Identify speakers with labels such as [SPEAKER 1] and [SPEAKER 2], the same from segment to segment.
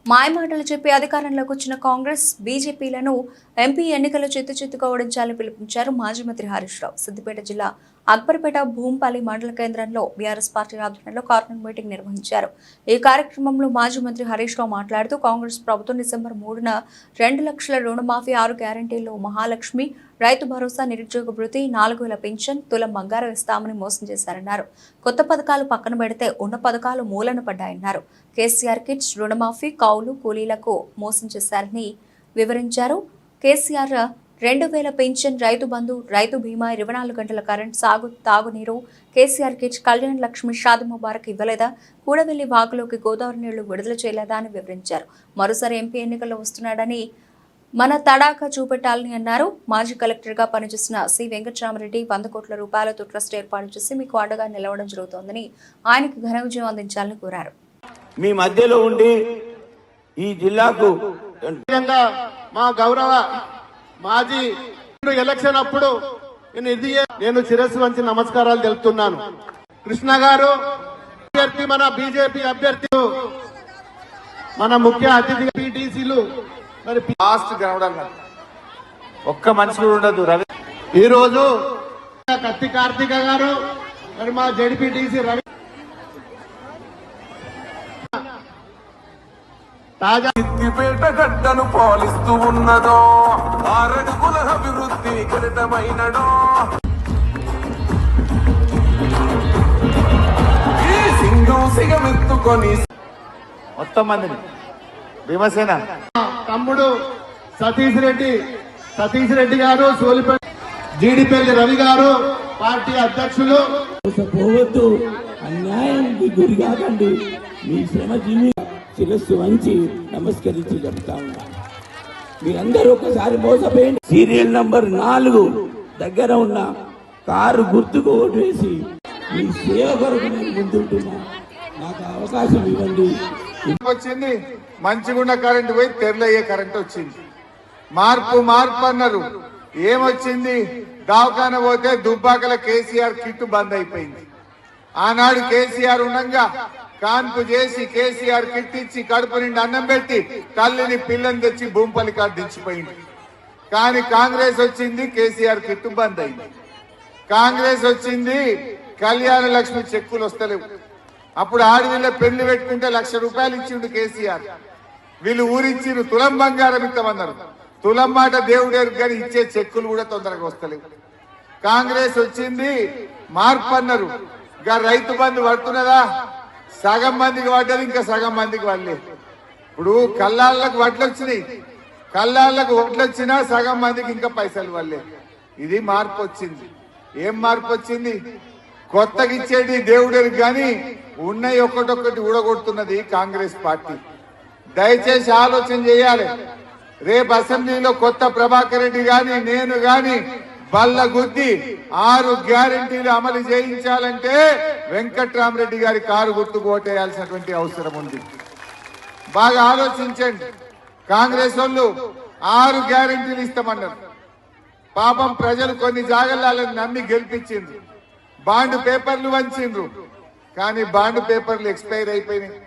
[SPEAKER 1] మాయమాటలు చెప్పి అధికారంలోకి వచ్చిన కాంగ్రెస్ బీజేపీలను ఎంపీ ఎన్నికల్లో చిత్తుచిత్తుగా ఓడించాలని పిలుపునిచ్చారు మాజీ మంత్రి హరీష్ రావు. సిద్దిపేట జిల్లా అక్బర్పేట భూంపల్లి మండల కేంద్రంలో బీఆర్ఎస్ పార్టీ ఆధ్వర్యంలో కార్నర్ మీటింగ్ నిర్వహించారు. ఈ కార్యక్రమంలో మాజీ మంత్రి హరీష్ రావు మాట్లాడుతూ కాంగ్రెస్ ప్రభుత్వం డిసెంబర్ 3న 2 లక్షల రుణమాఫీ, 6 గ్యారంటీల్లో మహాలక్ష్మి, రైతు భరోసా, నిరుద్యోగ భృతి, 4000 పెన్షన్, తులం బంగారం ఇస్తామని మోసం చేశారన్నారు. కొత్త పథకాలు పక్కన పెడితే ఉన్న పథకాలు మూలన పడ్డాయన్నారు. కేసీఆర్ కిట్స్, రుణమాఫీ, కౌలు, కూలీలకు మోసం చేశారని వివరించారు. కేసీఆర్ 2000 పెన్షన్, రైతు బంధు, రైతు బీమా, 24 గంటల కరెంట్, తాగునీరు, కేసీఆర్ కిట్స్, కళ్యాణ్ లక్ష్మి, షాది ముబారక్ ఇవ్వలేదా, కూడవెల్లి వాగులోకి గోదావరి నీళ్లు విడుదల చేయలేదా అని వివరించారు. మరోసారి ఎంపీ ఎన్నికల్లో వస్తున్నాడని మన తడాకా చూపెట్టాలని అన్నారు. మాజీ కలెక్టర్గా పనిచేసిన సి వెంకటరామరెడ్డి 100 కోట్ల రూపాయలతో ట్రస్ట్ ఏర్పాటు చేసి మీకు అండగా నిలవడం జరుగుతోందని ఆయనకు ఘన విజయం అందించాలని కోరారు.
[SPEAKER 2] మీ మధ్యలో ఉండి ఈ జిల్లాకు
[SPEAKER 3] మా గౌరవ మాజీ ఎలక్షన్ అప్పుడు నేను శిరస్సు వంచి నమస్కారాలు తెలుపుతున్నాను. కృష్ణ గారు అభ్యర్థి, మన బీజేపీ అభ్యర్థి, మన ముఖ్య అతిథి పీటీసీలు మరి
[SPEAKER 2] లాస్ట్ గ్రౌండ్ ఒక్క మనిషి కూడా ఉండదు. రవి
[SPEAKER 3] ఈ రోజు కత్తి కార్తిక గారు, మరి మా జడ్పీటీసీ రవి తాజా
[SPEAKER 4] సిద్దిపేట గడ్డను పాలిస్తూ ఉన్నదో, 6 అడుగుల అభివృద్ధి ఘటితమైనడో, ఈ సింగం సిగమెత్తుకొని
[SPEAKER 2] మొత్తం మందిని భీమసేన
[SPEAKER 3] తమ్ముడు సతీష్ రెడ్డి గారు, సోలిపల్లి జీడిపల్లి రవి గారు, పార్టీ అధ్యక్షులు.
[SPEAKER 5] పోవద్దు, అన్యాయానికి గురి కాకండి. మీ శ్రమజీవి శిరస్సు వంచి నమస్కరించి చెప్తా ఉన్నా. మీరందరూ ఒకసారి మోసపోయింది. సీరియల్ నంబర్ 4 దగ్గర ఉన్న కారు గుర్తుకు ఓటు వేసి మీ సేవ కొరకు నేను ముందుంటున్నా. నాకు అవకాశం ఇవ్వండి.
[SPEAKER 3] వచ్చింది మంచిగున్న కరెంటు పోయి తెరలయ్యే కరెంటు వచ్చింది. మార్పు అన్నారు. ఏమొచ్చింది? దవాఖాన పోతే దుబ్బాకల కేసీఆర్ కిట్ బంద్ అయిపోయింది. ఆనాడు కేసీఆర్ ఉండగా కాన్పు చేసి కేసీఆర్ కిట్ ఇచ్చి కడుపు నిండి అన్నం పెట్టి తల్లిని పిల్లని తెచ్చి భూంపల్లి కాడ దించిపోయింది. కానీ కాంగ్రెస్ వచ్చింది, కేసీఆర్ కిట్ బంద్ అయింది. కాంగ్రెస్ వచ్చింది, కళ్యాణ లక్ష్మి చెక్కులు వస్తలేవు. అప్పుడు ఆడవిళ్ళ పెళ్లి పెట్టుకుంటే 1,00,000 రూపాయలు ఇచ్చిండు కేసీఆర్. వీళ్ళు ఊరిచ్చిరు, తులం బంగారం ఇస్తామన్నారు. తులం మాట దేవుడేరు, కానీ ఇచ్చే చెక్కులు కూడా తొందరగా వస్తలేవు. కాంగ్రెస్ వచ్చింది, మార్పు అన్నారు. ఇంకా రైతు బంధు పడుతున్నదా? సగం మందికి పడ్డది, ఇంకా సగం మందికి వాళ్ళే. ఇప్పుడు కల్లాళ్ళకు వడ్లు వచ్చినాయి, కల్లాళ్ళకు వడ్లు వచ్చినా సగం మందికి ఇంకా పైసలు వాళ్ళే. ఇది మార్పు వచ్చింది. ఏం మార్పు వచ్చింది? కొత్తగా ఇచ్చేది దేవుడికి కానీ ఉన్నాయి ఒక్కటొక్కటి ఊడగొడుతున్నది కాంగ్రెస్ పార్టీ. దయచేసి ఆలోచన చేయాలి. రేపు అసెంబ్లీలో కొత్త ప్రభాకర్ రెడ్డి గాని నేను గాని బల్ల గుద్ది 6 గ్యారెంటీలు అమలు చేయించాలంటే వెంకట్రామరెడ్డి గారి కారు గుర్తుకు ఓటేయాల్సినటువంటి అవసరం ఉంది. బాగా ఆలోచించండి. కాంగ్రెస్ వాళ్ళు 6 గ్యారెంటీలు ఇస్తామన్నారు. పాపం ప్రజలు కొన్ని జాగలాలను నమ్మి గెలిపించిండ్రు. బాండ్ పేపర్లు వంచిండ్రు. కానీ బాండ్ పేపర్లు ఎక్స్పైర్ అయిపోయినాయి.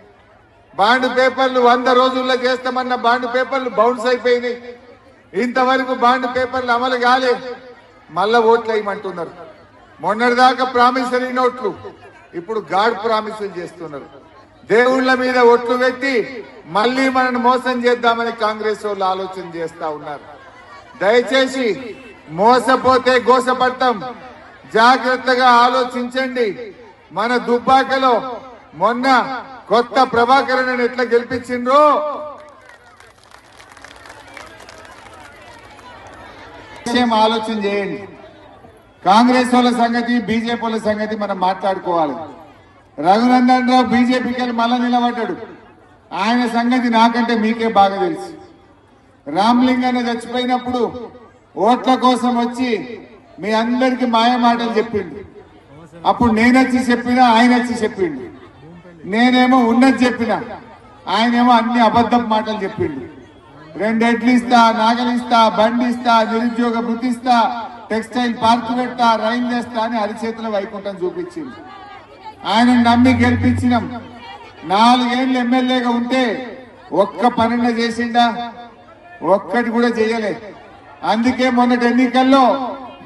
[SPEAKER 3] బాండ్ పేపర్లు 100 రోజుల్లో చేస్తామన్న బాండ్ పేపర్లు బౌన్స్ అయిపోయినాయి. ఇంతవరకు బాండ్ పేపర్లు అమలు కాలే. మళ్ళా ఓట్లు వేయమంటున్నారు. మొన్నటిదాకా ప్రామిసరీ నోట్లు, ఇప్పుడు గాడ్ ప్రామిసులు చేస్తున్నారు. దేవుళ్ల మీద ఒట్లు పెట్టి మళ్ళీ మనల్ని మోసం చేద్దామని కాంగ్రెస్ వాళ్ళు ఆలోచన చేస్తా ఉన్నారు. దయచేసి మోసపోతే గోసపడతాం. జాగ్రత్తగా ఆలోచించండి. మన దుబ్బాకలో మొన్న కొత్త ప్రభాకరన్ ఎట్లా గెలిపించిండ్రో ఆలోచన చేయండి. కాంగ్రెస్ వాళ్ళ సంగతి, బీజేపీ వాళ్ళ సంగతి మనం మాట్లాడుకోవాలి. రఘునందన్ రావు బీజేపీకి వెళ్ళి మళ్ళా నిలబడ్డాడు. ఆయన సంగతి నాకంటే మీకే బాగా తెలుసు. రామ్లింగన్న చచ్చిపోయినప్పుడు ఓట్ల కోసం వచ్చి మీ అందరికి మాయ మాటలు చెప్పిండు. అప్పుడు నేనొచ్చి చెప్పినా, ఆయన వచ్చి చెప్పిండు. నేనేమో ఉన్నది చెప్పిన, ఆయనేమో అన్ని అబద్ధం మాటలు చెప్పిండు. 2 ఎడ్లు ఇస్తా, నాగలు ఇస్తా, బండి ఇస్తా, నిరుద్యోగ భృతి ఇస్తా, టెక్స్టైల్ పార్క్ పెడతా, రైలు చేస్తా అని అరిచేతుల వైకుంఠం చూపించింది. ఆయన నమ్మి గెలిపించినాం. 4 ఏళ్ళు ఎమ్మెల్యేగా ఉంటే ఒక్క పనిన చేసిండా? ఒక్కటి కూడా చేయలే. అందుకే మొన్నటి ఎన్నికల్లో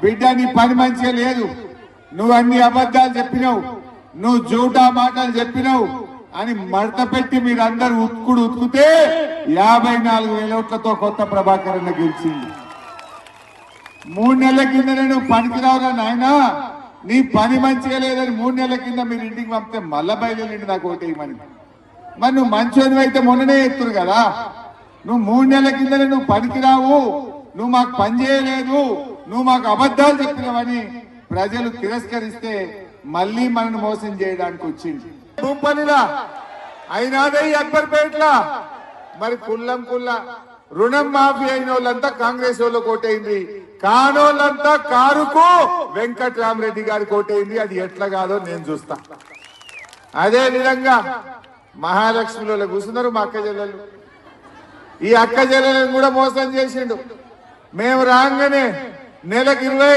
[SPEAKER 3] బిడ్డ నీ పని మంచిగా లేదు, నువ్వు అన్ని అబద్ధాలు చెప్పినావు, నువ్వు జూటా మాటలు చెప్పినావు అని మడత పెట్టి మీరందరూ ఉతుకుతే 54,000 ఓట్లతో కొత్త ప్రభాకర్ అన్న గెలిచింది. 3 నెలల కింద నేను పనికిరావురా నాయనా, నీ పని మంచిగా లేదని 3 నెలల కింద మీరు ఇంటికి పంపితే మళ్ళా బయలుదేరి నాకు ఓటేయమని. మరి నువ్వు మంచోనివి అయితే మొన్ననే ఎత్తురు కదా. నువ్వు 3 నెలల కిందనే నువ్వు పనికిరావు, నువ్వు మాకు పని చేయలేదు, నువ్వు మాకు అబద్ధాలు చెప్పినావని ప్రజలు తిరస్కరిస్తే మళ్ళీ మనను మోసం చేయడానికి వచ్చింది. భూపనిలా అయినాదే అక్బర్పేట్ల మరి కుల్ల రుణం మాఫీ అయిన వాళ్ళంతా కాంగ్రెస్ వాళ్ళు కోటైంది, కానోళ్ళంతా కారుకు వెంకట్రామరెడ్డి గారి కోటైంది. అది ఎట్లా కాదో నేను చూస్తా. అదే విధంగా మహాలక్ష్మిలో కూర్చున్నారు మా అక్క చెల్లెలు. ఈ అక్క చెల్లెలను కూడా మోసం చేసిండు. మేము రాగానే నెలకు 20